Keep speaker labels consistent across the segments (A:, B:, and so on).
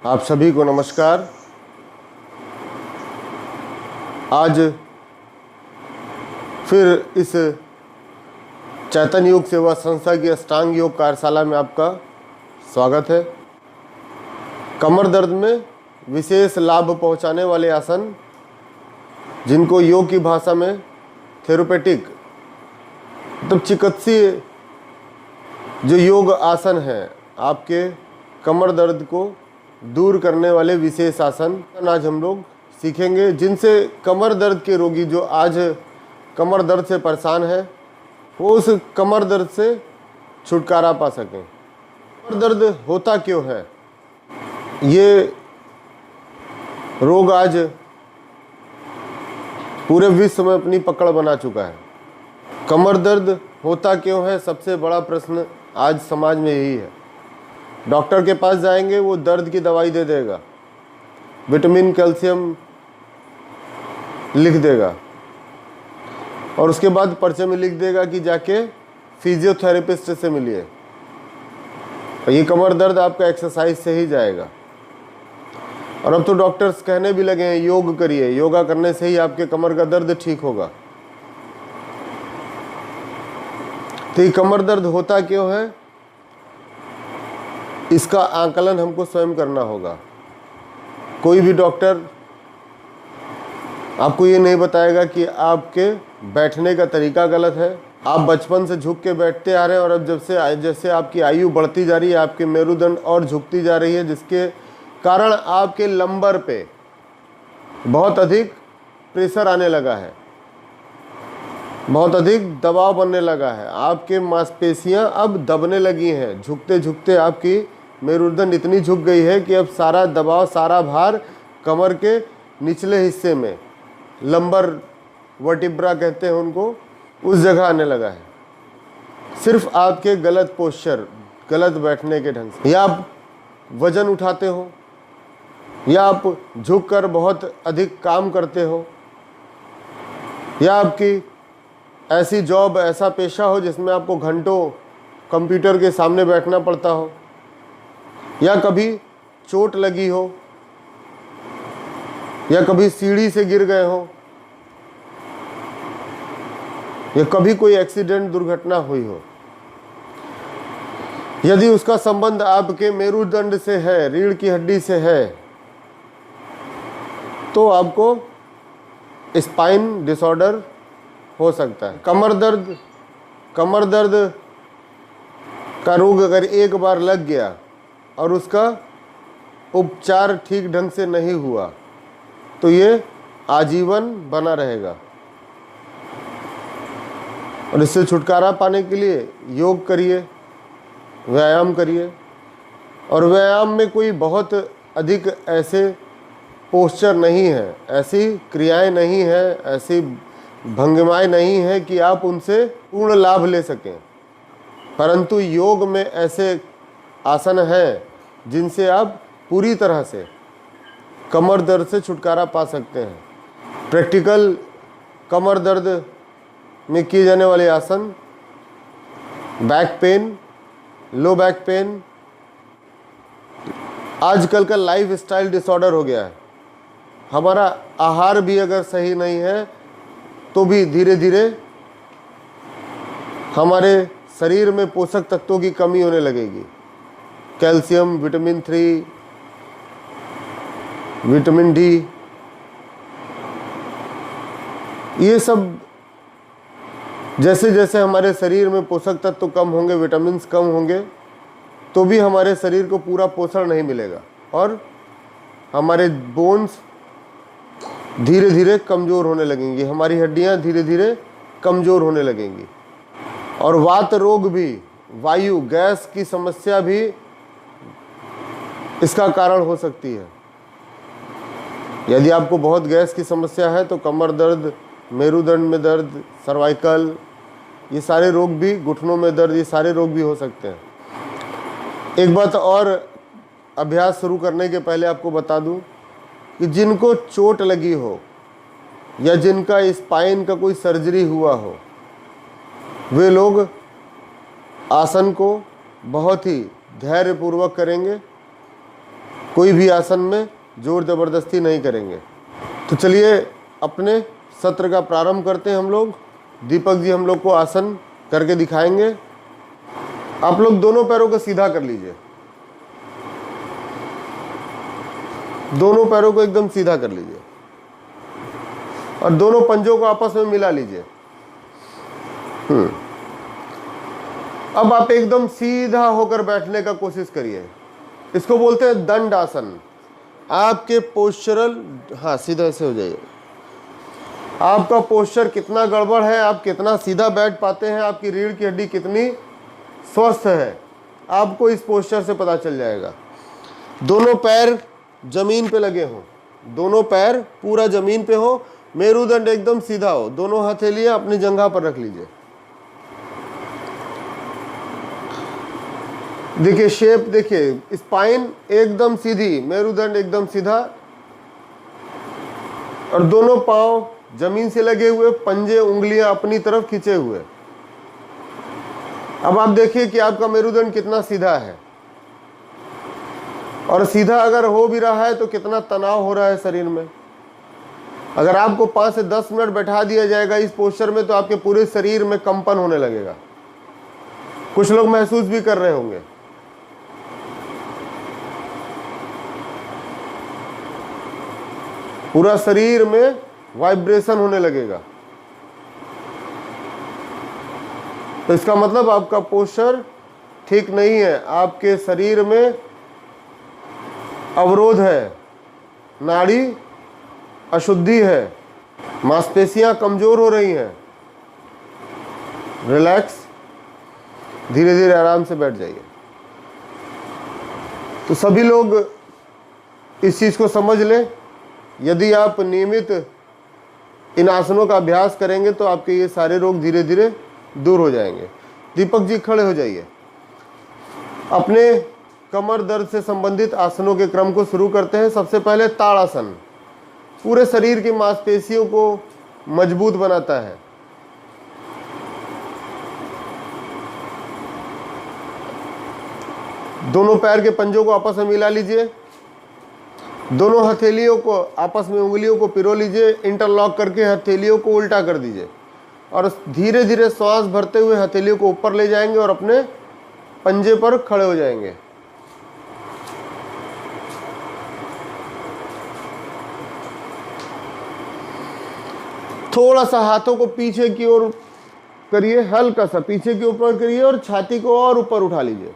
A: आप सभी को नमस्कार। आज फिर इस चैतन्य योग सेवा संस्था की अष्टांग योग कार्यशाला में आपका स्वागत है। कमर दर्द में विशेष लाभ पहुंचाने वाले आसन, जिनको योग की भाषा में थेरेपेटिक मतलब चिकित्सीय जो योग आसन है, आपके कमर दर्द को दूर करने वाले विशेष आसन आज हम लोग सीखेंगे, जिनसे कमर दर्द के रोगी जो आज कमर दर्द से परेशान है, वो उस कमर दर्द से छुटकारा पा सकें। कमर दर्द होता क्यों है? ये रोग आज पूरे विश्व में अपनी पकड़ बना चुका है। कमर दर्द होता क्यों है, सबसे बड़ा प्रश्न आज समाज में यही है। डॉक्टर के पास जाएंगे, वो दर्द की दवाई दे देगा, विटामिन कैल्शियम लिख देगा और उसके बाद पर्चे में लिख देगा कि जाके फिजियोथेरेपिस्ट से मिलिए। और ये कमर दर्द आपका एक्सरसाइज से ही जाएगा। और अब तो डॉक्टर्स कहने भी लगे हैं योग करिए, योगा करने से ही आपके कमर का दर्द ठीक होगा। तो ये कमर दर्द होता क्यों है, इसका आकलन हमको स्वयं करना होगा। कोई भी डॉक्टर आपको ये नहीं बताएगा कि आपके बैठने का तरीका गलत है। आप बचपन से झुक के बैठते आ रहे हैं और अब जैसे आपकी आयु बढ़ती जा रही है, आपके मेरुदंड और झुकती जा रही है, जिसके कारण आपके लंबर पे बहुत अधिक प्रेशर आने लगा है, बहुत अधिक दबाव बनने लगा है। आपके मांसपेशियां अब दबने लगी हैं। झुकते झुकते आपकी मेरुदंड इतनी झुक गई है कि अब सारा दबाव, सारा भार कमर के निचले हिस्से में, लंबर वर्टिब्रा कहते हैं उनको, उस जगह आने लगा है। सिर्फ आपके गलत पोस्चर, गलत बैठने के ढंग से, या आप वजन उठाते हो, या आप झुककर बहुत अधिक काम करते हो, या आपकी ऐसी जॉब, ऐसा पेशा हो जिसमें आपको घंटों कंप्यूटर के सामने बैठना पड़ता हो, या कभी चोट लगी हो, या कभी सीढ़ी से गिर गए हो, या कभी कोई एक्सीडेंट, दुर्घटना हुई हो। यदि उसका संबंध आपके मेरुदंड से है, रीढ़ की हड्डी से है, तो आपको स्पाइन डिसऑर्डर हो सकता है। कमर दर्द का रोग अगर एक बार लग गया और उसका उपचार ठीक ढंग से नहीं हुआ, तो ये आजीवन बना रहेगा। और इससे छुटकारा पाने के लिए योग करिए, व्यायाम करिए। और व्यायाम में कोई बहुत अधिक ऐसे पोस्चर नहीं है, ऐसी क्रियाएं नहीं है, ऐसी भंगिमाएं नहीं है कि आप उनसे पूर्ण लाभ ले सकें। परंतु योग में ऐसे आसन हैं जिनसे आप पूरी तरह से कमर दर्द से छुटकारा पा सकते हैं। प्रैक्टिकल कमर दर्द में किए जाने वाले आसन, back pain, low back pain, आजकल का लाइफ स्टाइल डिसऑर्डर हो गया है। हमारा आहार भी अगर सही नहीं है तो भी धीरे धीरे हमारे शरीर में पोषक तत्वों की कमी होने लगेगी। कैल्शियम, विटामिन 3, विटामिन डी, ये सब जैसे जैसे हमारे शरीर में पोषक तत्व कम होंगे, विटामिन्स कम होंगे, तो भी हमारे शरीर को पूरा पोषण नहीं मिलेगा और हमारे बोन्स धीरे धीरे कमज़ोर होने लगेंगी, हमारी हड्डियां धीरे धीरे कमज़ोर होने लगेंगी। और वात रोग भी, वायु, गैस की समस्या भी इसका कारण हो सकती है। यदि आपको बहुत गैस की समस्या है तो कमर दर्द, मेरुदंड में दर्द, सर्वाइकल, ये सारे रोग भी, घुटनों में दर्द, ये सारे रोग भी हो सकते हैं। एक बात और, अभ्यास शुरू करने के पहले आपको बता दूं कि जिनको चोट लगी हो या जिनका स्पाइन का कोई सर्जरी हुआ हो, वे लोग आसन को बहुत ही धैर्यपूर्वक करेंगे कोई भी आसन में जोर ज़बरदस्ती नहीं करेंगे। तो चलिए अपने सत्र का प्रारंभ करते हैं हम लोग। दीपक जी हम लोग को आसन करके दिखाएंगे। आप लोग दोनों पैरों को सीधा कर लीजिए, दोनों पैरों को एकदम सीधा कर लीजिए और दोनों पंजों को आपस में मिला लीजिए। अब आप एकदम सीधा होकर बैठने का कोशिश करिए। इसको बोलते हैं दंड आसन। आपके पोस्चरल, हाँ सीधा ऐसे हो जाइए। आपका पोस्चर कितना गड़बड़ है, आप कितना सीधा बैठ पाते हैं, आपकी रीढ़ की हड्डी कितनी स्वस्थ है, आपको इस पोस्चर से पता चल जाएगा। दोनों पैर जमीन पे लगे हों, दोनों पैर पूरा जमीन पे हो, मेरुदंड एकदम सीधा हो, दोनों हथेलियां अपनी जंघा पर रख लीजिए। देखिए शेप, देखिए स्पाइन एकदम सीधी, मेरुदंड एकदम सीधा और दोनों पांव जमीन से लगे हुए, पंजे उंगलियां अपनी तरफ खींचे हुए। अब आप देखिए कि आपका मेरुदंड कितना सीधा है और सीधा अगर हो भी रहा है तो कितना तनाव हो रहा है शरीर में। अगर आपको 5 से 10 मिनट बैठा दिया जाएगा इस पोस्चर में तो आपके पूरे शरीर में कंपन होने लगेगा। कुछ लोग महसूस भी कर रहे होंगे। पूरा शरीर में वाइब्रेशन होने लगेगा। तो इसका मतलब आपका पोस्चर ठीक नहीं है, आपके शरीर में अवरोध है, नाड़ी अशुद्धि है, मांसपेशियां कमजोर हो रही हैं। रिलैक्स, धीरे धीरे आराम से बैठ जाइए। तो सभी लोग इस चीज को समझ लें। यदि आप नियमित इन आसनों का अभ्यास करेंगे तो आपके ये सारे रोग धीरे धीरे दूर हो जाएंगे। दीपक जी खड़े हो जाइए। अपने कमर दर्द से संबंधित आसनों के क्रम को शुरू करते हैं। सबसे पहले ताड़ासन, पूरे शरीर की मांसपेशियों को मजबूत बनाता है। दोनों पैर के पंजों को आपस में मिला लीजिए, दोनों हथेलियों को आपस में उंगलियों को पिरो लीजिए, इंटरलॉक करके हथेलियों को उल्टा कर दीजिए और धीरे धीरे श्वास भरते हुए हथेलियों को ऊपर ले जाएंगे और अपने पंजे पर खड़े हो जाएंगे। थोड़ा सा हाथों को पीछे की ओर करिए, हल्का सा पीछे के ऊपर करिए और छाती को और ऊपर उठा लीजिए।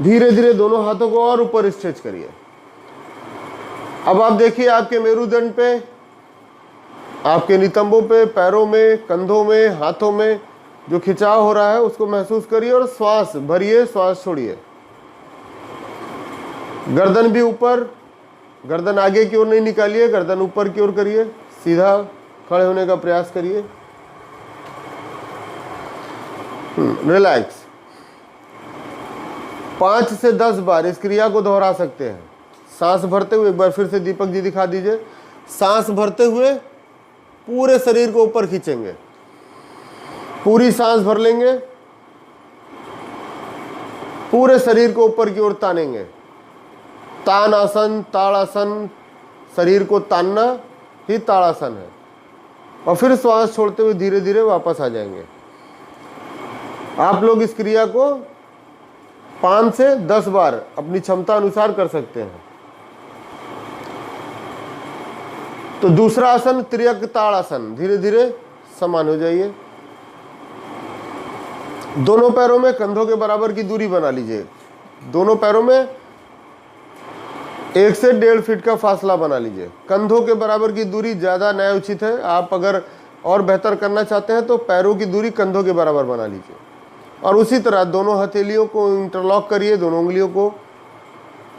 A: धीरे धीरे दोनों हाथों को और ऊपर स्ट्रेच करिए। अब आप देखिए आपके मेरुदंड पे, आपके नितंबों पे, पैरों में, कंधों में, हाथों में जो खिंचाव हो रहा है उसको महसूस करिए और श्वास भरिए, श्वास छोड़िए। गर्दन भी ऊपर, गर्दन आगे की ओर नहीं निकालिए, गर्दन ऊपर की ओर करिए। सीधा खड़े होने का प्रयास करिए। रिलैक्स। 5 से 10 बार इस क्रिया को दोहरा सकते हैं। सांस भरते हुए, एक बार फिर से दीपक जी दिखा दीजिए। सांस भरते हुए पूरे शरीर को ऊपर खींचेंगे, पूरी सांस भर लेंगे, पूरे शरीर को ऊपर की ओर तानेंगे। तानासन, ताड़ासन, शरीर को तानना ही ताड़ासन है। और फिर श्वास छोड़ते हुए धीरे धीरे वापस आ जाएंगे। आप लोग इस क्रिया को 5 से 10 बार अपनी क्षमता अनुसार कर सकते हैं। तो दूसरा आसन त्रियक ताड़ासन। धीरे धीरे समान हो जाइए। दोनों पैरों में कंधों के बराबर की दूरी बना लीजिए। दोनों पैरों में 1 से 1.5 फीट का फासला बना लीजिए। कंधों के बराबर की दूरी ज़्यादा न्याय उचित है। आप अगर और बेहतर करना चाहते हैं तो पैरों की दूरी कंधों के बराबर बना लीजिए। और उसी तरह दोनों हथेलियों को इंटरलॉक करिए, दोनों उंगलियों को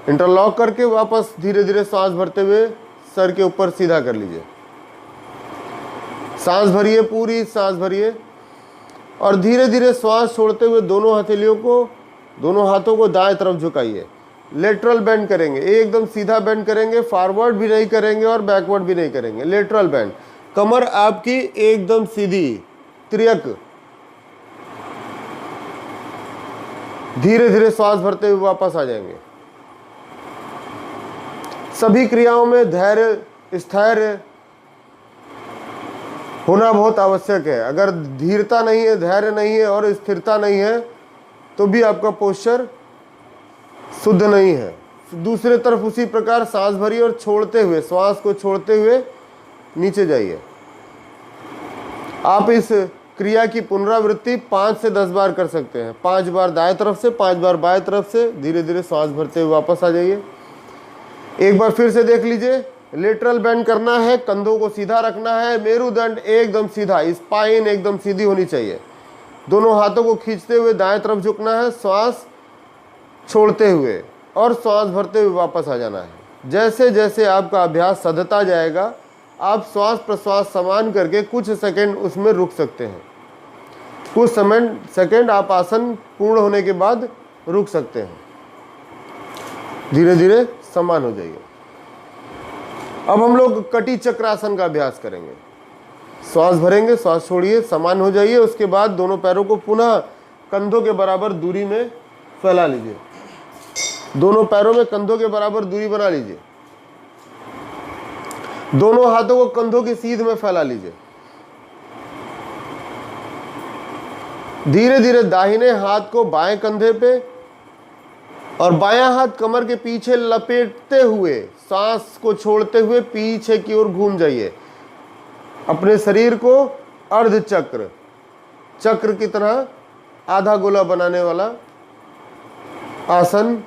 A: इंटरलॉक करके वापस धीरे धीरे सांस भरते हुए सर के ऊपर सीधा कर लीजिए। सांस भरिए, पूरी सांस भरिए और धीरे धीरे श्वास छोड़ते हुए दोनों हथेलियों को, दोनों हाथों को दाएं तरफ झुकाइए। लेटरल बेंड करेंगे, एकदम सीधा बेंड करेंगे, फॉरवर्ड भी नहीं करेंगे और बैकवर्ड भी नहीं करेंगे। लेटरल बेंड, कमर आपकी एकदम सीधी, त्रियक। धीरे धीरे श्वास भरते हुए वापस आ जाएंगे। सभी क्रियाओं में धैर्य, स्थैर्य होना बहुत आवश्यक है। अगर धीरता नहीं है, धैर्य नहीं है और स्थिरता नहीं है तो भी आपका पोस्चर शुद्ध नहीं है। दूसरे तरफ उसी प्रकार सांस भरिए और छोड़ते हुए, श्वास को छोड़ते हुए नीचे जाइए। आप इस क्रिया की पुनरावृत्ति 5 से 10 बार कर सकते हैं। 5 बार दाएं तरफ से, 5 बार बाएं तरफ से। धीरे धीरे श्वास भरते हुए वापस आ जाइए। एक बार फिर से देख लीजिए। लेटरल बेंड करना है, कंधों को सीधा रखना है, मेरुदंड एकदम सीधा, स्पाइन एकदम सीधी होनी चाहिए। दोनों हाथों को खींचते हुए दाएं तरफ झुकना है, श्वास छोड़ते हुए और श्वास भरते हुए वापस आ जाना है। जैसे जैसे आपका अभ्यास सधता जाएगा, आप श्वास प्रश्वास समान करके कुछ सेकंड उसमें रुक सकते हैं। कुछ सेकंड आप आसन पूर्ण होने के बाद रुक सकते हैं। धीरे धीरे समान हो जाइए। अब हम लोग कटी चक्रासन का अभ्यास करेंगे। श्वास भरेंगे, श्वास छोड़िए, समान हो जाइए। उसके बाद दोनों पैरों को पुनः कंधों के बराबर दूरी में फैला लीजिए। दोनों पैरों में कंधों के बराबर दूरी बना लीजिए। दोनों हाथों को कंधों की सीध में फैला लीजिए। धीरे धीरे दाहिने हाथ को बाएं कंधे पे और बायां हाथ कमर के पीछे लपेटते हुए सांस को छोड़ते हुए पीछे की ओर घूम जाइए। अपने शरीर को अर्ध चक्र, चक्र की तरह आधा गोला बनाने वाला आसन,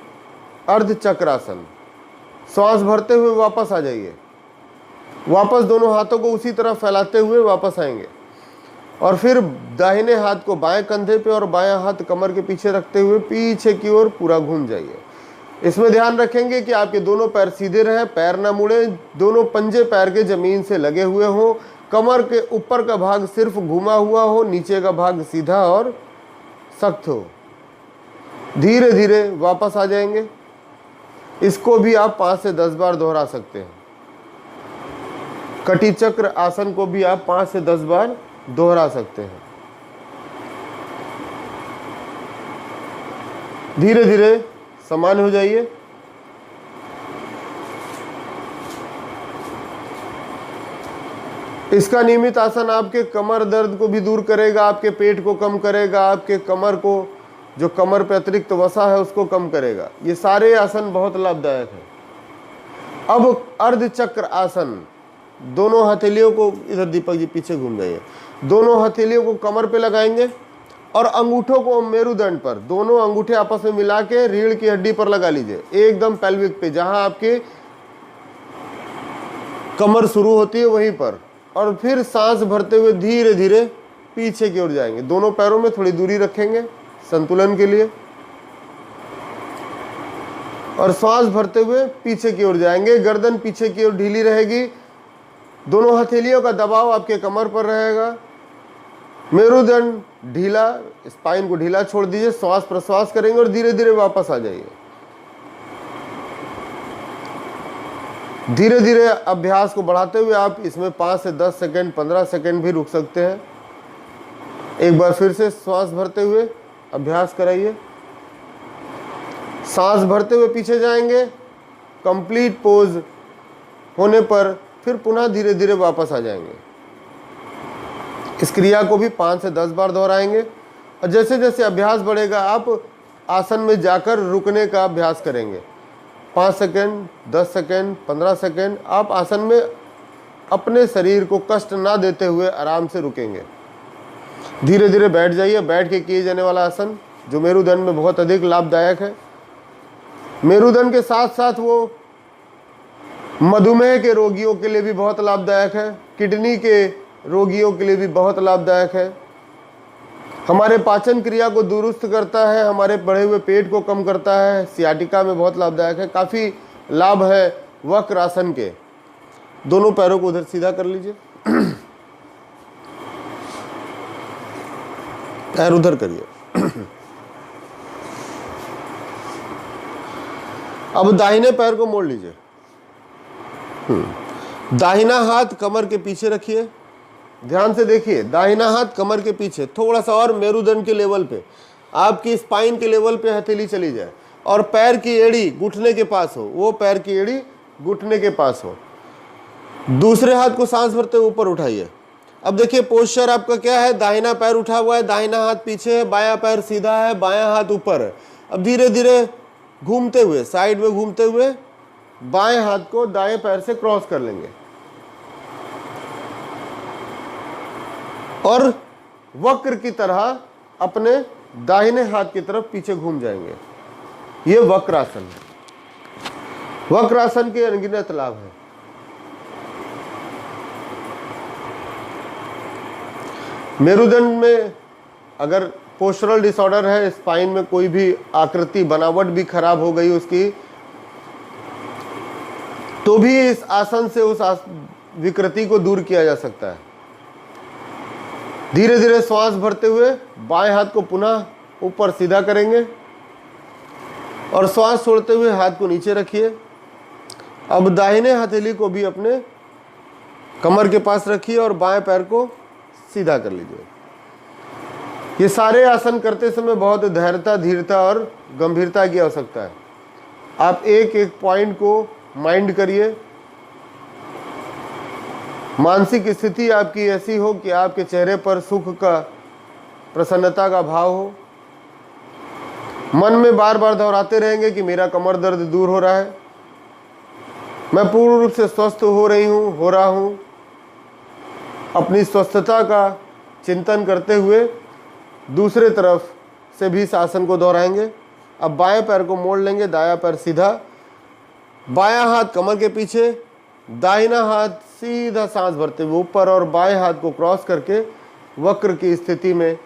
A: अर्ध चक्रासन। श्वास भरते हुए वापस आ जाइए। वापस दोनों हाथों को उसी तरह फैलाते हुए वापस आएंगे और फिर दाहिने हाथ को बाएं कंधे पे और बायां हाथ कमर के पीछे रखते हुए पीछे की ओर पूरा घूम जाइए। इसमें ध्यान रखेंगे कि आपके दोनों पैर सीधे रहें, पैर ना मुड़े, दोनों पंजे पैर के जमीन से लगे हुए हों, कमर के ऊपर का भाग सिर्फ घुमा हुआ हो, नीचे का भाग सीधा और सख्त हो। धीरे धीरे वापस आ जाएंगे। इसको भी आप 5 से 10 बार दोहरा सकते हैं। कटी चक्र आसन को भी आप 5 से 10 बार दोहरा सकते हैं। धीरे धीरे समान हो जाइए। इसका नियमित आसन आपके कमर दर्द को भी दूर करेगा, आपके पेट को कम करेगा, आपके कमर को, जो कमर पे अतिरिक्त वसा है उसको कम करेगा। ये सारे आसन बहुत लाभदायक है। अब अर्धचक्र आसन, दोनों हथेलियों को, इधर दीपक जी पीछे घूम जाइए, दोनों हथेलियों को कमर पे लगाएंगे और अंगूठों को मेरुदंड पर, दोनों अंगूठे आपस में मिला के रीढ़ की हड्डी पर लगा लीजिए, एकदम पेल्विक पे, जहां आपके कमर शुरू होती है वहीं पर। और फिर सांस भरते हुए धीरे धीरे पीछे की ओर जाएंगे। दोनों पैरों में थोड़ी दूरी रखेंगे संतुलन के लिए और श्वास भरते हुए पीछे की ओर जाएंगे। गर्दन पीछे की ओर ढीली रहेगी, दोनों हथेलियों का दबाव आपके कमर पर रहेगा। मेरुदंड ढीला, स्पाइन को ढीला छोड़ दीजिए। श्वास प्रश्वास करेंगे और धीरे धीरे वापस आ जाइए। धीरे धीरे अभ्यास को बढ़ाते हुए आप इसमें 5 से 10 सेकंड, 15 सेकंड भी रुक सकते हैं। एक बार फिर से श्वास भरते हुए अभ्यास कराइए। सांस भरते हुए पीछे जाएंगे। कंप्लीट पोज होने पर फिर पुनः धीरे धीरे वापस आ जाएंगे। इस क्रिया को भी 5 से 10 बार दोहराएंगे और जैसे जैसे अभ्यास बढ़ेगा आप आसन में जाकर रुकने का अभ्यास करेंगे। 5 सेकंड, 10 सेकंड, 15 सेकंड आप आसन में अपने शरीर को कष्ट ना देते हुए आराम से रुकेंगे। धीरे धीरे बैठ जाइए। बैठ के किए जाने वाला आसन जो मेरुदंड में बहुत अधिक लाभदायक है। मेरुदंड के साथ साथ वो मधुमेह के रोगियों के लिए भी बहुत लाभदायक है, किडनी के रोगियों के लिए भी बहुत लाभदायक है, हमारे पाचन क्रिया को दुरुस्त करता है, हमारे बढ़े हुए पेट को कम करता है, सियाटिका में बहुत लाभदायक है। काफ़ी लाभ है वक्र आसन के। दोनों पैरों को उधर सीधा कर लीजिए, पैर उधर करिए। अब दाहिने पैर को मोड़ लीजिए। दाहिना हाथ कमर के पीछे रखिए। ध्यान से देखिए, दाहिना हाथ कमर के पीछे, थोड़ा सा और मेरुदंड के लेवल पे, आपकी स्पाइन के लेवल पे हथेली चली जाए और पैर की एड़ी घुटने के पास हो, वो पैर की एड़ी घुटने के पास हो। दूसरे हाथ को सांस भरते हुए ऊपर उठाइए। अब देखिए पोस्चर आपका क्या है, दाहिना पैर उठा हुआ है, दाहिना हाथ पीछे है, बायां पैर सीधा है, बायां हाथ ऊपर है। अब धीरे धीरे घूमते हुए, साइड में घूमते हुए बाएं हाथ को दाएं पैर से क्रॉस कर लेंगे और वक्र की तरह अपने दाहिने हाथ की तरफ पीछे घूम जाएंगे। ये वक्रासन है। वक्रासन के अनगिनत लाभ है। मेरुदंड में अगर पोस्चरल डिसऑर्डर है, स्पाइन में कोई भी आकृति बनावट भी खराब हो गई उसकी, तो भी इस आसन से उस विकृति को दूर किया जा सकता है। धीरे धीरे श्वास भरते हुए बाएं हाथ को पुनः ऊपर सीधा करेंगे और श्वास छोड़ते हुए हाथ को नीचे रखिए। अब दाहिने हथेली को भी अपने कमर के पास रखिए और बाएं पैर को सीधा कर लीजिए। ये सारे आसन करते समय बहुत धैर्यता, धीरता और गंभीरता की आवश्यकता है। आप एक एक पॉइंट को माइंड करिए। मानसिक स्थिति आपकी ऐसी हो कि आपके चेहरे पर सुख का, प्रसन्नता का भाव हो। मन में बार बार दोहराते रहेंगे कि मेरा कमर दर्द दूर हो रहा है, मैं पूर्ण रूप से स्वस्थ हो रहा हूँ। अपनी स्वस्थता का चिंतन करते हुए दूसरे तरफ से भी इस आसन को दोहराएंगे। अब बाएं पैर को मोड़ लेंगे, दायां पैर सीधा, बायां हाथ कमर के पीछे, दाहिना हाथ सीधा सांस भरते हुए ऊपर और बाएं हाथ को क्रॉस करके वक्र की स्थिति में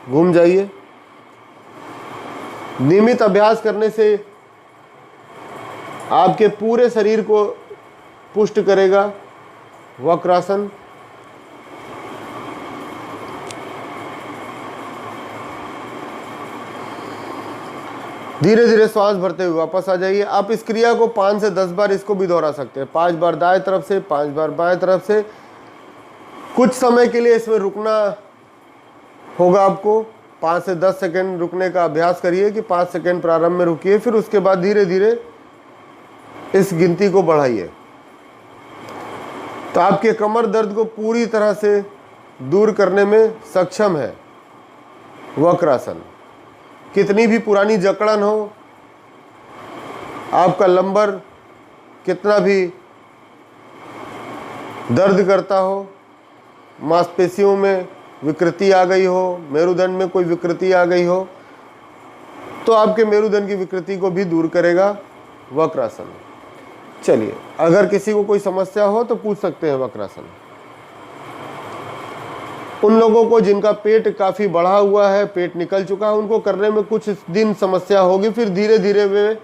A: घूम जाइए। नियमित अभ्यास करने से आपके पूरे शरीर को पुष्ट करेगा वक्रासन। धीरे धीरे श्वास भरते हुए वापस आ जाइए। आप इस क्रिया को 5 से 10 बार इसको भी दोहरा सकते हैं। 5 बार दाएं तरफ से, 5 बार बाएं तरफ से। कुछ समय के लिए इसमें रुकना होगा आपको। 5 से 10 सेकंड रुकने का अभ्यास करिए कि 5 सेकंड प्रारंभ में रुकिए, फिर उसके बाद धीरे धीरे इस गिनती को बढ़ाइए। तो आपके कमर दर्द को पूरी तरह से दूर करने में सक्षम है वक्रासन। कितनी भी पुरानी जकड़न हो, आपका लंबर कितना भी दर्द करता हो, मांसपेशियों में विकृति आ गई हो, मेरुदंड में कोई विकृति आ गई हो, तो आपके मेरुदंड की विकृति को भी दूर करेगा वक्रासन। चलिए, अगर किसी को कोई समस्या हो तो पूछ सकते हैं वक्रासन। उन लोगों को जिनका पेट काफ़ी बढ़ा हुआ है, पेट निकल चुका है, उनको करने में कुछ दिन समस्या होगी, फिर धीरे धीरे वे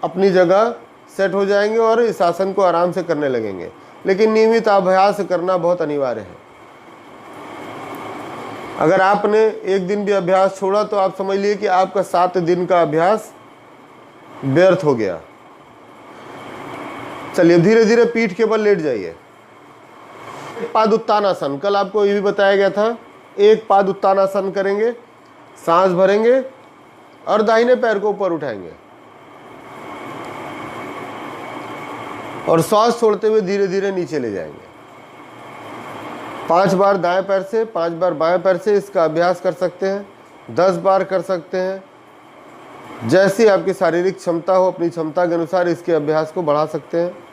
A: अपनी जगह सेट हो जाएंगे और इस आसन को आराम से करने लगेंगे। लेकिन नियमित अभ्यास करना बहुत अनिवार्य है। अगर आपने एक दिन भी अभ्यास छोड़ा तो आप समझ लिए कि आपका 7 दिन का अभ्यास व्यर्थ हो गया। चलिए, धीरे धीरे पीठ के बल लेट जाइए। पाद उत्तानासन, कल आपको ये भी बताया गया था। एक पाद उत्तानासन करेंगे, सांस भरेंगे और दाहिने पैर को ऊपर उठाएंगे और श्वास छोड़ते हुए धीरे धीरे नीचे ले जाएंगे। 5 बार दाएं पैर से, 5 बार बाएं पैर से इसका अभ्यास कर सकते हैं। 10 बार कर सकते हैं। जैसी आपकी शारीरिक क्षमता हो, अपनी क्षमता के अनुसार इसके अभ्यास को बढ़ा सकते हैं।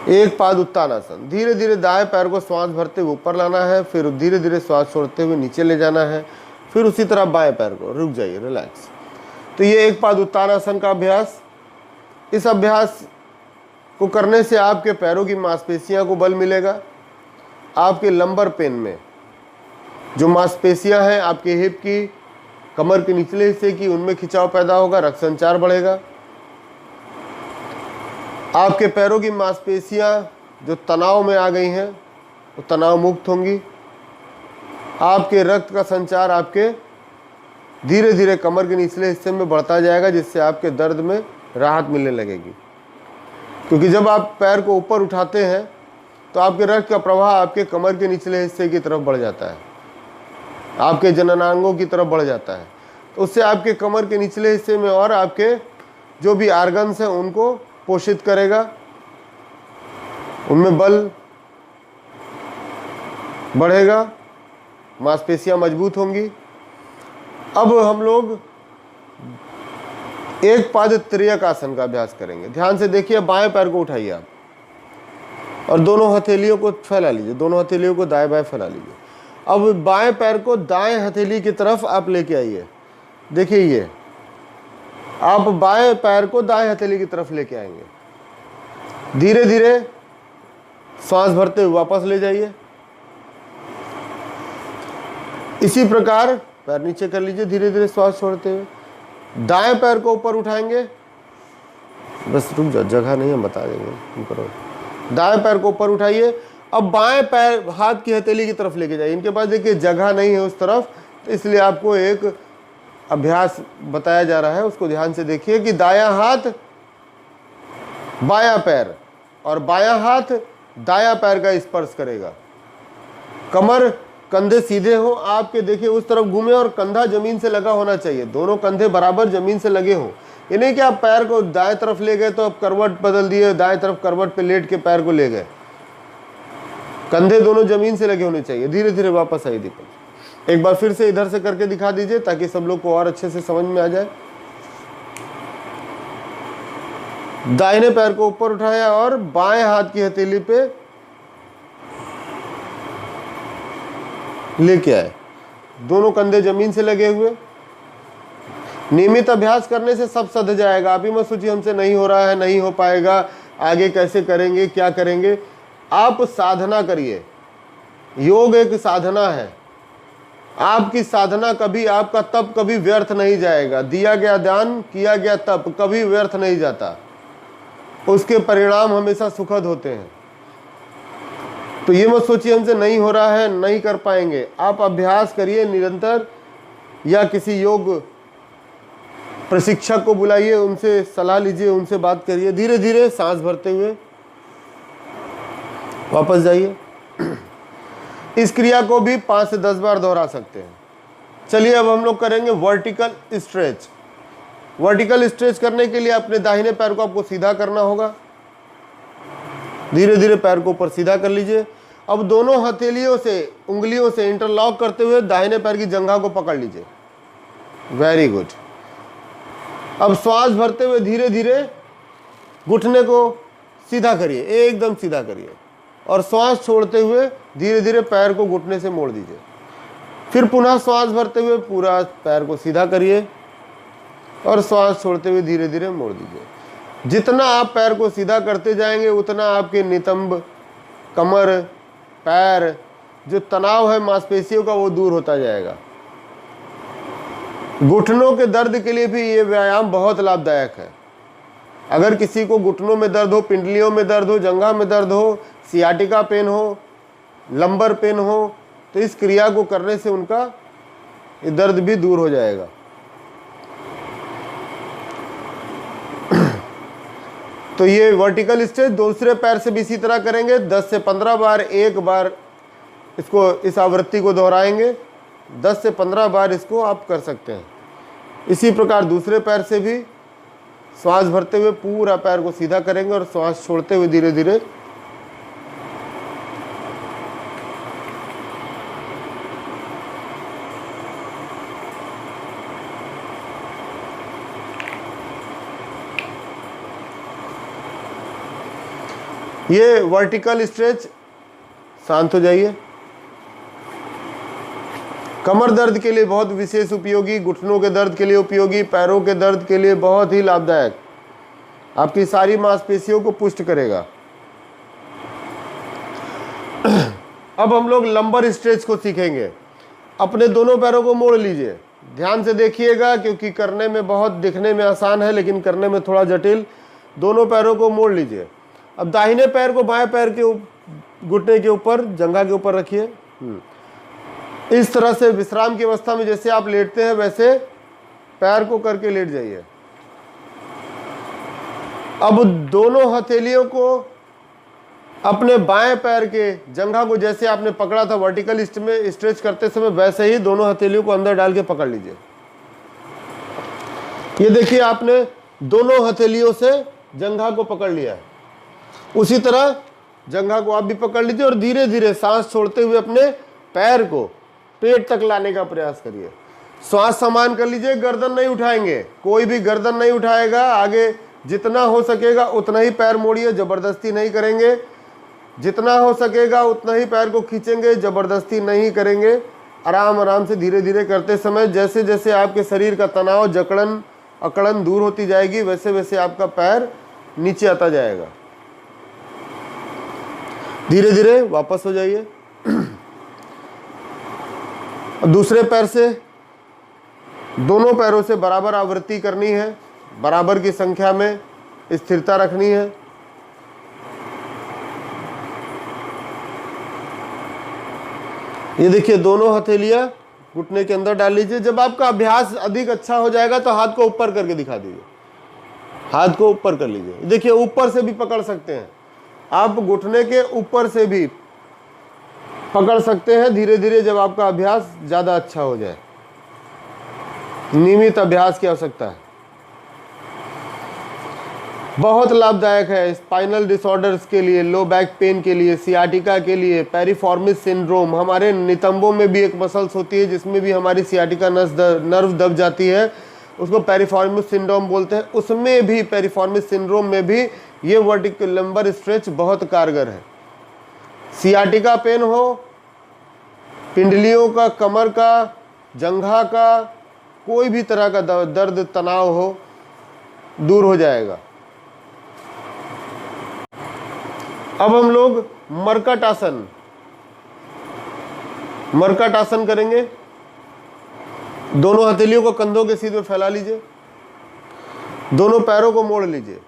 A: एक पाद उत्तानासन, धीरे धीरे दाएं पैर को श्वास भरते हुए ऊपर लाना है, फिर धीरे धीरे श्वास छोड़ते हुए नीचे ले जाना है, फिर उसी तरह बाएं पैर को, रुक जाइए, रिलैक्स। तो ये एक पाद उत्तानासन का अभ्यास। इस अभ्यास को करने से आपके पैरों की मांसपेशियां को बल मिलेगा। आपके लंबर पेन में जो मांसपेशियां हैं आपके हिप की, कमर के निचले हिस्से की, उनमें खिंचाव पैदा होगा, रक्त संचार बढ़ेगा। आपके पैरों की मांसपेशियां जो तनाव में आ गई हैं वो तनाव मुक्त होंगी। आपके रक्त का संचार आपके धीरे धीरे कमर के निचले हिस्से में बढ़ता जाएगा, जिससे आपके दर्द में राहत मिलने लगेगी। क्योंकि जब आप पैर को ऊपर उठाते हैं तो आपके रक्त का प्रवाह आपके कमर के निचले हिस्से की तरफ बढ़ जाता है, आपके जननांगों की तरफ बढ़ जाता है। तो उससे आपके कमर के निचले हिस्से में और आपके जो भी आर्गन्स हैं उनको पोषित करेगा, उनमें बल बढ़ेगा, मांसपेशियां मजबूत होंगी। अब हम लोग एक पाद त्रियक आसन का अभ्यास करेंगे। ध्यान से देखिए, बाएं पैर को उठाइए आप और दोनों हथेलियों को फैला लीजिए, दोनों हथेलियों को दाएं बाएं फैला लीजिए। अब बाएं पैर को दाएं हथेली की तरफ आप लेके आइए। देखिए ये आप बाएं पैर को दाएं हथेली की तरफ लेके आएंगे। धीरे धीरे सांस भरते हुए वापस ले जाइए। इसी प्रकार पैर नीचे कर लीजिए, धीरे धीरे श्वास छोड़ते हुए। दाएं पैर को ऊपर उठाएंगे, बस रुक जाओ, जगह नहीं हम बता देंगे, तुम करो। दाएं पैर को ऊपर उठाइए। अब बाएं पैर हाथ की हथेली की तरफ लेके जाइए। इनके पास देखिए जगह नहीं है उस तरफ, तो इसलिए आपको एक अभ्यास बताया जा रहा है, उसको ध्यान से देखिए कि दायां हाथ बायां पैर और बायां हाथ दायां पैर का स्पर्श करेगा। कमर कंधे सीधे हो आपके, देखिए उस तरफ घूमे और कंधा जमीन से लगा होना चाहिए, दोनों कंधे बराबर जमीन से लगे हो। ये नहीं कि आप पैर को दाएं तरफ ले गए तो आप करवट बदल दिए, दाएं तरफ करवट पे लेट के पैर को ले गए। कंधे दोनों जमीन से लगे होने चाहिए। धीरे धीरे वापस आइए दीपक, एक बार फिर से इधर से करके दिखा दीजिए ताकि सब लोग को और अच्छे से समझ में आ जाए। दाहिने पैर को ऊपर उठाया और बाएं हाथ की हथेली पे लेके आए, दोनों कंधे जमीन से लगे हुए। नियमित अभ्यास करने से सब सध जाएगा। आप ही मत सोचिए हमसे नहीं हो रहा है, नहीं हो पाएगा, आगे कैसे करेंगे, क्या करेंगे। आप साधना करिए, योग एक साधना है। आपकी साधना कभी, आपका तप कभी व्यर्थ नहीं जाएगा। दिया गया दान, किया गया तप कभी व्यर्थ नहीं जाता, उसके परिणाम हमेशा सुखद होते हैं। तो ये मत सोचिए हमसे नहीं हो रहा है, नहीं कर पाएंगे। आप अभ्यास करिए निरंतर, या किसी योग प्रशिक्षक को बुलाइए, उनसे सलाह लीजिए, उनसे बात करिए। धीरे धीरे सांस भरते हुए वापस जाइए। इस क्रिया को भी 5 से 10 बार दोहरा सकते हैं। चलिए अब हम लोग करेंगे वर्टिकल स्ट्रेच। वर्टिकल स्ट्रेच करने के लिए अपने दाहिने पैर को आपको सीधा करना होगा। धीरे धीरे पैर को ऊपर सीधा कर लीजिए। अब दोनों हथेलियों से, उंगलियों से इंटरलॉक करते हुए दाहिने पैर की जंघा को पकड़ लीजिए। Very good. अब श्वास भरते हुए धीरे धीरे घुटने को सीधा करिए, एकदम सीधा करिए, और श्वास छोड़ते हुए धीरे धीरे पैर को घुटने से मोड़ दीजिए। फिर पुनः श्वास भरते हुए पूरा पैर को सीधा करिए और श्वास छोड़ते हुए धीरे धीरे मोड़ दीजिए। जितना आप पैर को सीधा करते जाएंगे उतना आपके नितंब, कमर, पैर, जो तनाव है मांसपेशियों का, वो दूर होता जाएगा। घुटनों के दर्द के लिए भी ये व्यायाम बहुत लाभदायक है। अगर किसी को घुटनों में दर्द हो, पिंडलियों में दर्द हो, जंघा में दर्द हो, सियाटिका पेन हो, लंबर पेन हो, तो इस क्रिया को करने से उनका ये दर्द भी दूर हो जाएगा। तो ये वर्टिकल स्ट्रेच दूसरे पैर से भी इसी तरह करेंगे। 10 से 15 बार, एक बार इसको, इस आवृत्ति को दोहराएंगे। 10 से 15 बार इसको आप कर सकते हैं। इसी प्रकार दूसरे पैर से भी श्वास भरते हुए पूरा पैर को सीधा करेंगे और श्वास छोड़ते हुए धीरे धीरे ये वर्टिकल स्ट्रेच। शांत हो जाइए। कमर दर्द के लिए बहुत विशेष उपयोगी, घुटनों के दर्द के लिए उपयोगी, पैरों के दर्द के लिए बहुत ही लाभदायक, आपकी सारी मांसपेशियों को पुष्ट करेगा। अब हम लोग लंबर स्ट्रेच को सीखेंगे। अपने दोनों पैरों को मोड़ लीजिए। ध्यान से देखिएगा क्योंकि करने में बहुत, दिखने में आसान है लेकिन करने में थोड़ा जटिल। दोनों पैरों को मोड़ लीजिए। अब दाहिने पैर को बाएं पैर के घुटने के ऊपर, जंघा के ऊपर रखिए। इस तरह से विश्राम की अवस्था में जैसे आप लेटते हैं वैसे पैर को करके लेट जाइए। अब दोनों हथेलियों को अपने बाएं पैर के जंघा को, जैसे आपने पकड़ा था वर्टिकल स्ट्रेच करते समय, वैसे ही दोनों हथेलियों को अंदर डाल के पकड़ लीजिए। ये देखिए आपने दोनों हथेलियों से जंघा को पकड़ लिया है, उसी तरह जंघा को आप भी पकड़ लीजिए और धीरे धीरे सांस छोड़ते हुए अपने पैर को पेट तक लाने का प्रयास करिए। श्वास समान कर लीजिए, गर्दन नहीं उठाएंगे, कोई भी गर्दन नहीं उठाएगा। आगे जितना हो सकेगा उतना ही पैर मोड़िए, जबरदस्ती नहीं करेंगे। जितना हो सकेगा उतना ही पैर को खींचेंगे, जबरदस्ती नहीं करेंगे। आराम आराम से धीरे धीरे करते समय जैसे जैसे आपके शरीर का तनाव, जकड़न, अकड़न दूर होती जाएगी, वैसे वैसे आपका पैर नीचे आता जाएगा। धीरे धीरे वापस हो जाइए। दूसरे पैर से, दोनों पैरों से बराबर आवृत्ति करनी है, बराबर की संख्या में स्थिरता रखनी है। ये देखिए, दोनों हथेलियां घुटने के अंदर डाल लीजिए। जब आपका अभ्यास अधिक अच्छा हो जाएगा तो हाथ को ऊपर करके दिखा दीजिए, हाथ को ऊपर कर लीजिए। देखिए, ऊपर से भी पकड़ सकते हैं आप, घुटने के ऊपर से भी पकड़ सकते हैं धीरे धीरे, जब आपका अभ्यास ज़्यादा अच्छा हो जाए। नियमित अभ्यास की आवश्यकता है, बहुत लाभदायक है स्पाइनल डिसऑर्डर्स के लिए, लो बैक पेन के लिए, सियाटिका के लिए, पेरिफॉर्मिस सिंड्रोम। हमारे नितंबों में भी एक मसल्स होती है जिसमें भी हमारी सियाटिका नर्व दब जाती है, उसको पेरिफॉर्मिस सिंड्रोम बोलते हैं। उसमें भी, पेरिफॉर्मिस सिंड्रोम में भी ये वर्टिकल लंबर स्ट्रेच बहुत कारगर है। सियाटिका पेन हो, पिंडलियों का, कमर का, जंघा का, कोई भी तरह का दर्द, तनाव हो, दूर हो जाएगा। अब हम लोग मरकट आसन, मरकट आसन करेंगे। दोनों हथेलियों को कंधों के सीधे फैला लीजिए, दोनों पैरों को मोड़ लीजिए।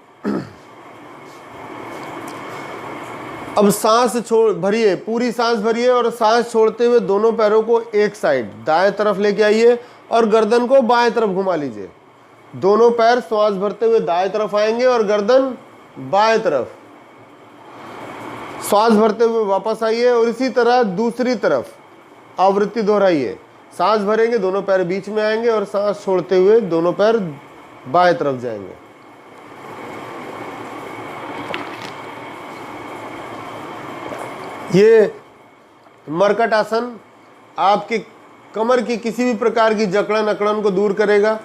A: अब सांस भरिए, पूरी सांस भरिए और सांस छोड़ते हुए दोनों पैरों को एक साइड दाएं तरफ लेके आइए और गर्दन को बाएं तरफ घुमा लीजिए। दोनों पैर श्वास भरते हुए दाएं तरफ आएंगे और गर्दन बाएं तरफ। श्वास भरते हुए वापस आइए और इसी तरह दूसरी तरफ आवृत्ति दोहराइए। सांस भरेंगे, दोनों पैर बीच में आएंगे और सांस छोड़ते हुए दोनों पैर बाएं तरफ जाएंगे। ये मरकट आसन आपके कमर की किसी भी प्रकार की जकड़न अकड़न को दूर करेगा,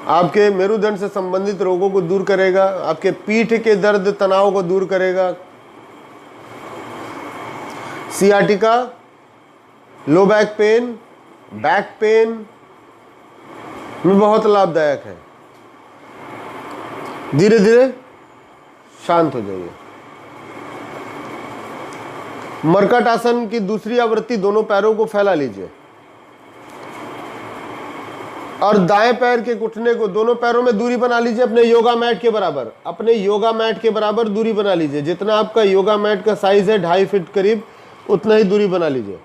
A: आपके मेरुदंड से संबंधित रोगों को दूर करेगा, आपके पीठ के दर्द तनाव को दूर करेगा। सियाटिका, लो बैक पेन में बहुत लाभदायक है। धीरे धीरे शांत हो जाइए। मरकट आसन की दूसरी आवृत्ति, दोनों पैरों को फैला लीजिए और दाएं पैर के घुटने को, दोनों पैरों में दूरी बना लीजिए अपने योगा मैट के बराबर, अपने योगा मैट के बराबर दूरी बना लीजिए। जितना आपका योगा मैट का साइज है 2.5 फीट करीब, उतना ही दूरी बना लीजिए।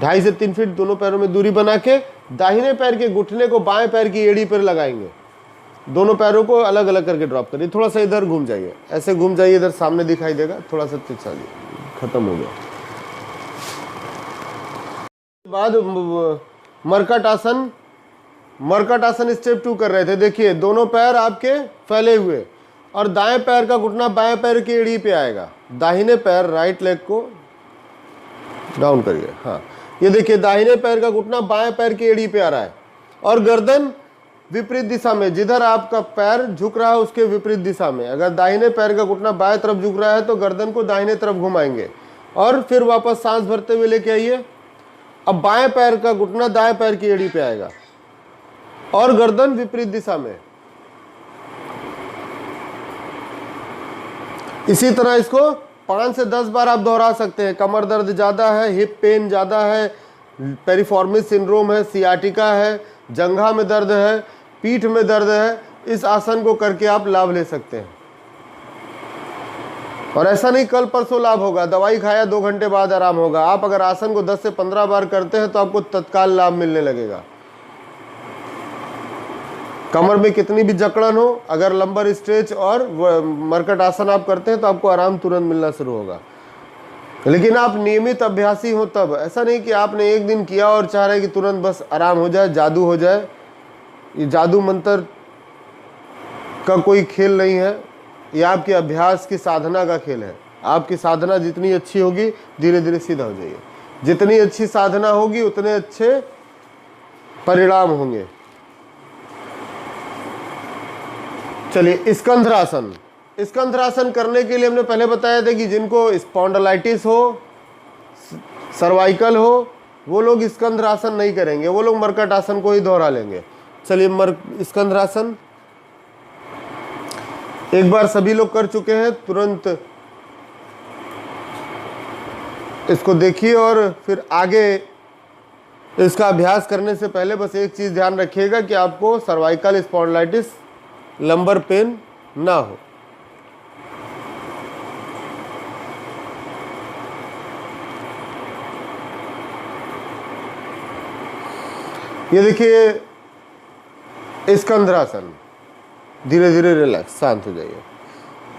A: 2.5 से 3 फीट दोनों पैरों में दूरी बना के दाहिने पैर के घुटने को बाएं पैर की एड़ी पर लगाएंगे। दोनों पैरों को अलग अलग करके ड्रॉप करिए। थोड़ा सा इधर घूम जाइए, ऐसे घूम जाइए, इधर सामने दिखाई देगा, थोड़ा सा तिरछा जाइए। खत्म हो गया। बाद मरकट आसन स्टेप 2 कर रहे थे। देखिए, दोनों पैर आपके फैले हुए और दाएं पैर का घुटना बाएं पैर की एड़ी पे आएगा। दाहिने पैर, राइट लेग को डाउन करिए। हाँ, ये देखिए, दाहिने पैर का घुटना बाएं पैर की एड़ी पे आ रहा है और गर्दन विपरीत दिशा में, जिधर आपका पैर झुक रहा है उसके विपरीत दिशा में। अगर दाहिने पैर का घुटना बाएं तरफ झुक रहा है तो गर्दन को दाहिने तरफ घुमाएंगे और फिर वापस सांस भरते हुए लेके आइए। अब बाएं पैर का घुटना दाएं पैर की एड़ी पे आएगा और गर्दन विपरीत दिशा में। इसी तरह इसको 5 से 10 बार आप दोहरा सकते हैं। कमर दर्द ज़्यादा है, हिप पेन ज़्यादा है, पेरिफॉर्मिस सिंड्रोम है, सियाटिका है, जंघा में दर्द है, पीठ में दर्द है, इस आसन को करके आप लाभ ले सकते हैं। और ऐसा नहीं कल परसों लाभ होगा, दवाई खाया 2 घंटे बाद आराम होगा। आप अगर आसन को 10 से 15 बार करते हैं तो आपको तत्काल लाभ मिलने लगेगा। कमर में कितनी भी जकड़न हो, अगर लंबर स्ट्रेच और मरकट आसन आप करते हैं तो आपको आराम तुरंत मिलना शुरू होगा। लेकिन आप नियमित अभ्यासी हो तब, ऐसा नहीं कि आपने एक दिन किया और चाह रहे कि तुरंत बस आराम हो जाए, जादू हो जाए। ये जादू मंत्र का कोई खेल नहीं है, ये आपके अभ्यास की साधना का खेल है। आपकी साधना जितनी अच्छी होगी धीरे धीरे सीधा हो जाइए। जितनी अच्छी साधना होगी उतने अच्छे परिणाम होंगे। चलिए स्कंधरासन। स्कंधरासन करने के लिए हमने पहले बताया था कि जिनको स्पॉन्डिलाइटिस हो, सर्वाइकल हो, वो लोग स्कंधरासन नहीं करेंगे, वो लोग मरकट आसन को ही दोहरा लेंगे। चलिए स्कंधरासन एक बार सभी लोग कर चुके हैं, तुरंत इसको देखिए और फिर आगे इसका अभ्यास करने से पहले बस एक चीज ध्यान रखिएगा कि आपको सर्वाइकल स्पॉन्डिलाइटिस, लंबर पेन ना हो। ये देखिए स्कंधरासन, धीरे धीरे रिलैक्स, शांत हो जाइए।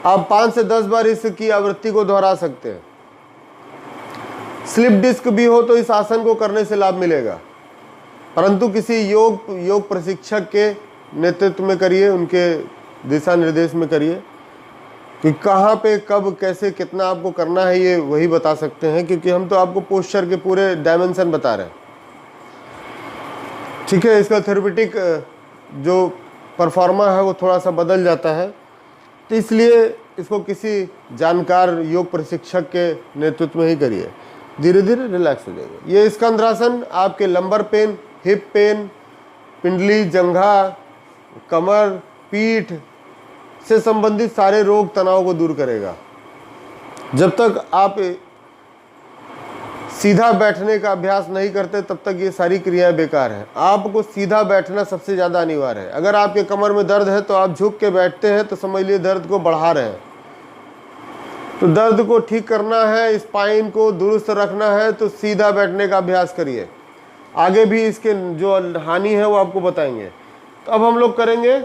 A: आप 5 से 10 बार इसकी आवृत्ति को दोहरा सकते हैं। स्लिप डिस्क भी हो तो इस आसन को करने से लाभ मिलेगा, परंतु किसी योग प्रशिक्षक के नेतृत्व में करिए, उनके दिशा निर्देश में करिए कि कहाँ पे कब कैसे कितना आपको करना है, ये वही बता सकते हैं, क्योंकि हम तो आपको पोस्चर के पूरे डायमेंशन बता रहे हैं। ठीक है, इसका थेरेपेटिक जो परफॉर्मा है वो थोड़ा सा बदल जाता है, तो इसलिए इसको किसी जानकार योग प्रशिक्षक के नेतृत्व में ही करिए। धीरे धीरे रिलैक्स हो जाएगा। ये स्कंधरासन आपके लंबर पेन, हिप पेन, पिंडली, जंघा, कमर, पीठ से संबंधित सारे रोग तनाव को दूर करेगा। जब तक आप सीधा बैठने का अभ्यास नहीं करते तब तक ये सारी क्रियाएं बेकार हैं। आपको सीधा बैठना सबसे ज़्यादा अनिवार्य है। अगर आपके कमर में दर्द है तो आप झुक के बैठते हैं तो समझ लिए दर्द को बढ़ा रहे हैं। तो दर्द को ठीक करना है, स्पाइन को दुरुस्त रखना है तो सीधा बैठने का अभ्यास करिए। आगे भी इसके जो हानि है वो आपको बताएंगे। तो अब हम लोग करेंगे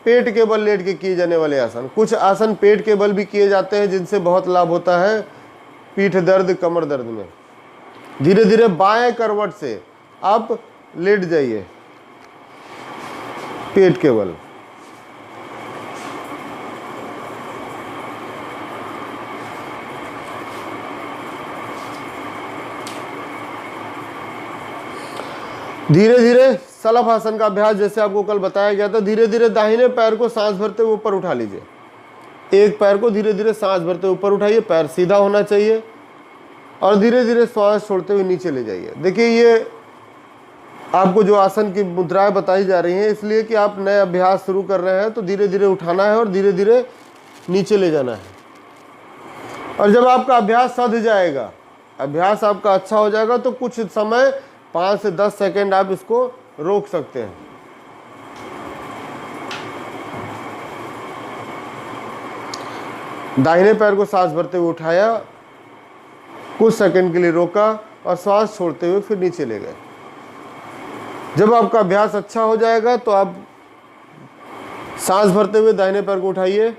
A: पेट के बल लेट के किए जाने वाले आसन। कुछ आसन पेट के बल भी किए जाते हैं जिनसे बहुत लाभ होता है पीठ दर्द, कमर दर्द में। धीरे धीरे बाएं करवट से आप लेट जाइए पेट के बल। धीरे धीरे सलफ आसन का अभ्यास जैसे आपको कल बताया गया था। धीरे धीरे दाहिने पैर को सांस भरते हुए ऊपर उठा लीजिए। एक पैर को धीरे धीरे सांस भरते हुए ऊपर उठाइए, पैर सीधा होना चाहिए और धीरे धीरे श्वास छोड़ते हुए नीचे ले जाइए। देखिए ये आपको जो आसन की मुद्राएं बताई जा रही हैं इसलिए कि आप नए अभ्यास शुरू कर रहे हैं, तो धीरे धीरे उठाना है और धीरे धीरे नीचे ले जाना है। और जब आपका अभ्यास सध जाएगा, अभ्यास आपका अच्छा हो जाएगा, तो कुछ समय 5 से 10 सेकेंड आप इसको रोक सकते हैं। दाहिने पैर को सांस भरते हुए उठाया, कुछ सेकंड के लिए रोका और श्वास छोड़ते हुए फिर नीचे ले गए। जब आपका अभ्यास अच्छा हो जाएगा तो आप सांस भरते हुए दाहिने पैर को उठाइए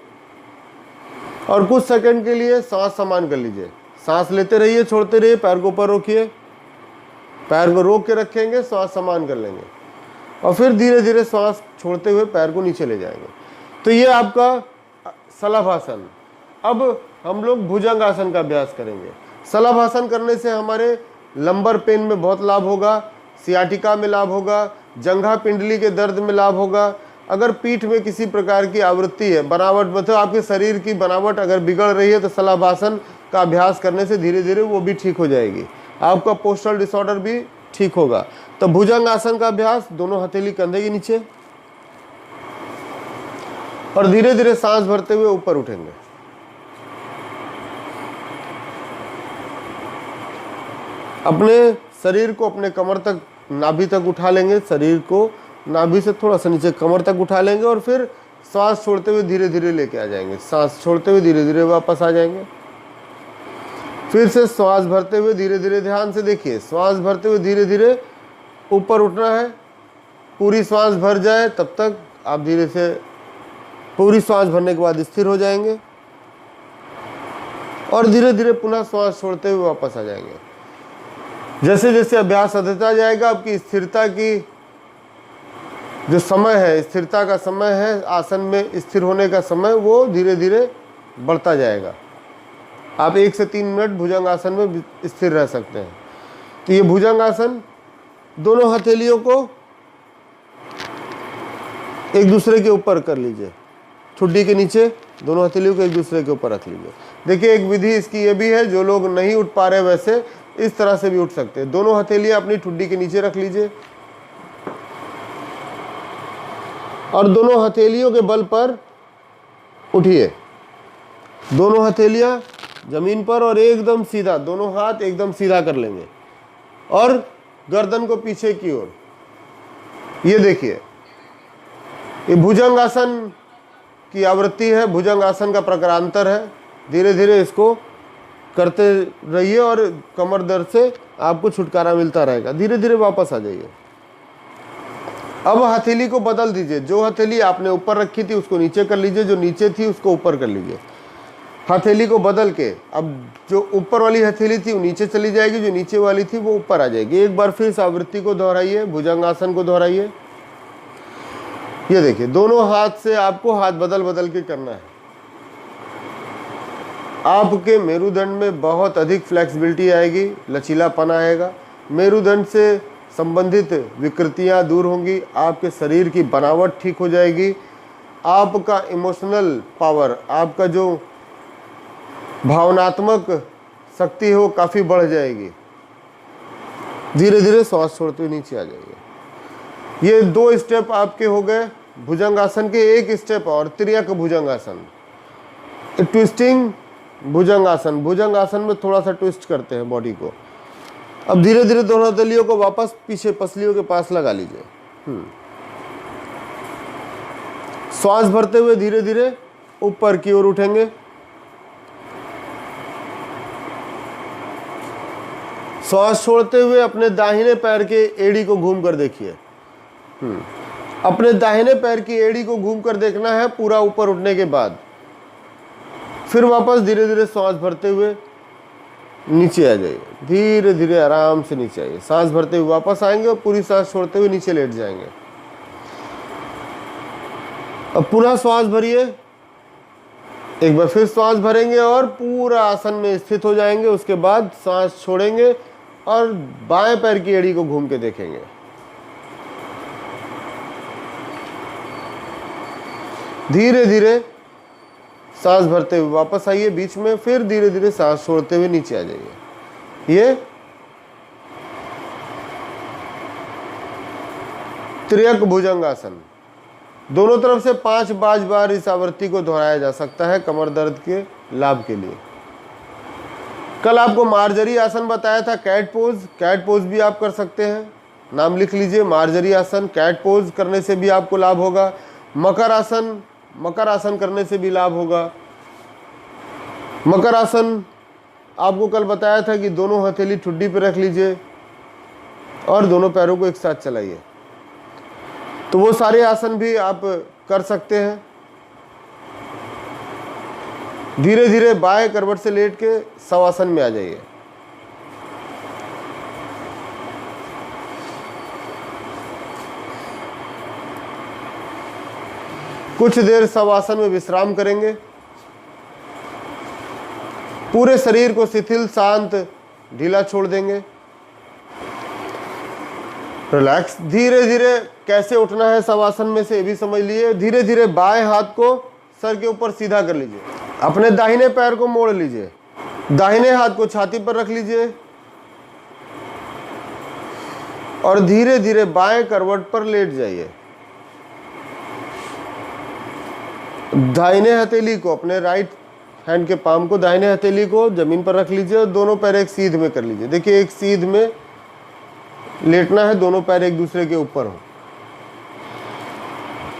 A: और कुछ सेकंड के लिए सांस समान कर लीजिए। सांस लेते रहिए, छोड़ते रहिए, पैर को ऊपर रोकिए, पैर को रोक के रखेंगे, श्वास समान कर लेंगे और फिर धीरे धीरे श्वास छोड़ते हुए पैर को नीचे ले जाएंगे। तो ये आपका सलभ आसन। अब हम लोग भुजंग आसन का अभ्यास करेंगे। सलभ आसन करने से हमारे लंबर पेन में बहुत लाभ होगा, सियाटिका में लाभ होगा, जंघा पिंडली के दर्द में लाभ होगा। अगर पीठ में किसी प्रकार की आवृत्ति है, बनावट मतलब आपके शरीर की बनावट अगर बिगड़ रही है तो सलभ आसन का अभ्यास करने से धीरे धीरे वो भी ठीक हो जाएगी। आपका पोस्चरल डिसऑर्डर भी ठीक होगा। तो भुजंग आसन का अभ्यास, दोनों हथेली कंधे के नीचे और धीरे धीरे सांस भरते हुए ऊपर उठेंगे। अपने शरीर को अपने कमर तक, नाभि तक उठा लेंगे। शरीर को नाभि से थोड़ा सा नीचे कमर तक उठा लेंगे और फिर सांस छोड़ते हुए धीरे धीरे लेके आ जाएंगे। सांस छोड़ते हुए धीरे धीरे वापस आ जाएंगे। फिर से श्वास भरते हुए धीरे धीरे, ध्यान से देखिए, श्वास भरते हुए धीरे धीरे ऊपर उठना है। पूरी श्वास भर जाए तब तक आप धीरे से, पूरी श्वास भरने के बाद स्थिर हो जाएंगे और धीरे धीरे पुनः श्वास छोड़ते हुए वापस आ जाएंगे। जैसे जैसे अभ्यास सधता जाएगा आपकी स्थिरता की जो समय है, स्थिरता का समय है, आसन में स्थिर होने का समय, वो धीरे धीरे बढ़ता जाएगा। आप 1 से 3 मिनट भुजंग आसन में स्थिर रह सकते हैं। तो ये भुजंग आसन, दोनों हथेलियों को एक दूसरे के ऊपर कर लीजिए, ठुड्डी के नीचे दोनों हथेलियों को एक दूसरे के ऊपर रख लीजिए। देखिए एक विधि इसकी ये भी है, जो लोग नहीं उठ पा रहे वैसे इस तरह से भी उठ सकते हैं। दोनों हथेलियां अपनी ठुड्डी के नीचे रख लीजिए और दोनों हथेलियों के बल पर उठिए। दोनों हथेलियां जमीन पर और एकदम सीधा, दोनों हाथ एकदम सीधा कर लेंगे और गर्दन को पीछे की ओर। ये देखिए, ये भुजंग आसन की आवृत्ति है, भुजंग आसन का प्रकारांतर है। धीरे धीरे इसको करते रहिए और कमर दर्द से आपको छुटकारा मिलता रहेगा। धीरे धीरे वापस आ जाइए। अब हथेली को बदल दीजिए। जो हथेली आपने ऊपर रखी थी उसको नीचे कर लीजिए, जो नीचे थी उसको ऊपर कर लीजिए। हथेली को बदल के अब जो ऊपर वाली हथेली थी वो नीचे चली जाएगी, जो नीचे वाली थी वो ऊपर आ जाएगी। एक बार फिर इस आवृत्ति को दोहराइए, भुजंग आसन को दोहराइए। ये देखिए, दोनों हाथ से आपको हाथ बदल बदल के करना है। आपके मेरुदंड में बहुत अधिक फ्लेक्सिबिलिटी आएगी, लचीलापन आएगा, मेरुदंड से संबंधित विकृतियां दूर होंगी, आपके शरीर की बनावट ठीक हो जाएगी, आपका इमोशनल पावर, आपका जो भावनात्मक शक्ति है वो काफ़ी बढ़ जाएगी। धीरे धीरे श्वास छोड़ते हुए नीचे आ जाइए। ये 2 स्टेप आपके हो गए भुजंग आसन के। एक स्टेप और, त्रियक भुजंग आसन, ट्विस्टिंग भुजंग आसन। भुजंग आसन में थोड़ा सा ट्विस्ट करते हैं बॉडी को। अब धीरे धीरे दोनों हथेलियों को वापस पीछे पसलियों के पास लगा लीजिए। श्वास भरते हुए धीरे धीरे ऊपर की ओर उठेंगे। श्वास छोड़ते हुए अपने दाहिने पैर के एड़ी को घूम कर देखिए। अपने दाहिने पैर की एड़ी को घूम कर देखना है पूरा ऊपर उठने के बाद। फिर वापस धीरे धीरे श्वास भरते हुए नीचे आ जाइए। धीरे धीरे आराम से नीचे आइए। सांस भरते हुए वापस आएंगे और पूरी सांस छोड़ते हुए नीचे लेट जाएंगे। अब पुनः श्वास भरिए। एक बार फिर श्वास भरेंगे और पूरा आसन में स्थित हो जाएंगे। उसके बाद सांस छोड़ेंगे और बाएं पैर की एड़ी को घूम के देखेंगे। धीरे धीरे सांस भरते हुए वापस आइए बीच में, फिर धीरे धीरे सांस छोड़ते हुए नीचे आ जाइए। ये त्रियक भुजंग आसन। दोनों तरफ से 5 बार इस आवृत्ति को दोहराया जा सकता है कमर दर्द के लाभ के लिए। कल आपको मार्जरी आसन बताया था, कैट पोज। कैट पोज भी आप कर सकते हैं, नाम लिख लीजिए, मार्जरी आसन। कैट पोज करने से भी आपको लाभ होगा। मकर आसन, मकर आसन करने से भी लाभ होगा। मकर आसन आपको कल बताया था कि दोनों हथेली ठुड्डी पर रख लीजिए और दोनों पैरों को एक साथ चलाइए। तो वो सारे आसन भी आप कर सकते हैं। धीरे धीरे बाएं करवट से लेट के शवासन में आ जाइए। कुछ देर शवासन में विश्राम करेंगे। पूरे शरीर को शिथिल, शांत, ढीला छोड़ देंगे। रिलैक्स। धीरे धीरे कैसे उठना है शवासन में से ये भी समझ लिए। धीरे धीरे बाएं हाथ को सर के ऊपर सीधा कर लीजिए। अपने दाहिने पैर को मोड़ लीजिए। दाहिने हाथ को छाती पर रख लीजिए और धीरे धीरे बाएं करवट पर लेट जाइए। दाहिने हथेली को, अपने राइट हैंड के पाम को, दाहिने हथेली को जमीन पर रख लीजिए और दोनों पैर एक सीध में कर लीजिए। देखिए एक सीध में लेटना है, दोनों पैर एक दूसरे के ऊपर हो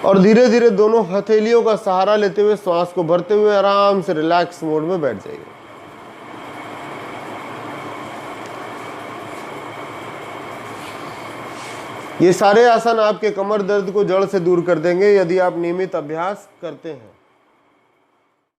A: और धीरे धीरे दोनों हथेलियों का सहारा लेते हुए श्वास को भरते हुए आराम से रिलैक्स मोड में बैठ जाइए। ये सारे आसन आपके कमर दर्द को जड़ से दूर कर देंगे यदि आप नियमित अभ्यास करते हैं।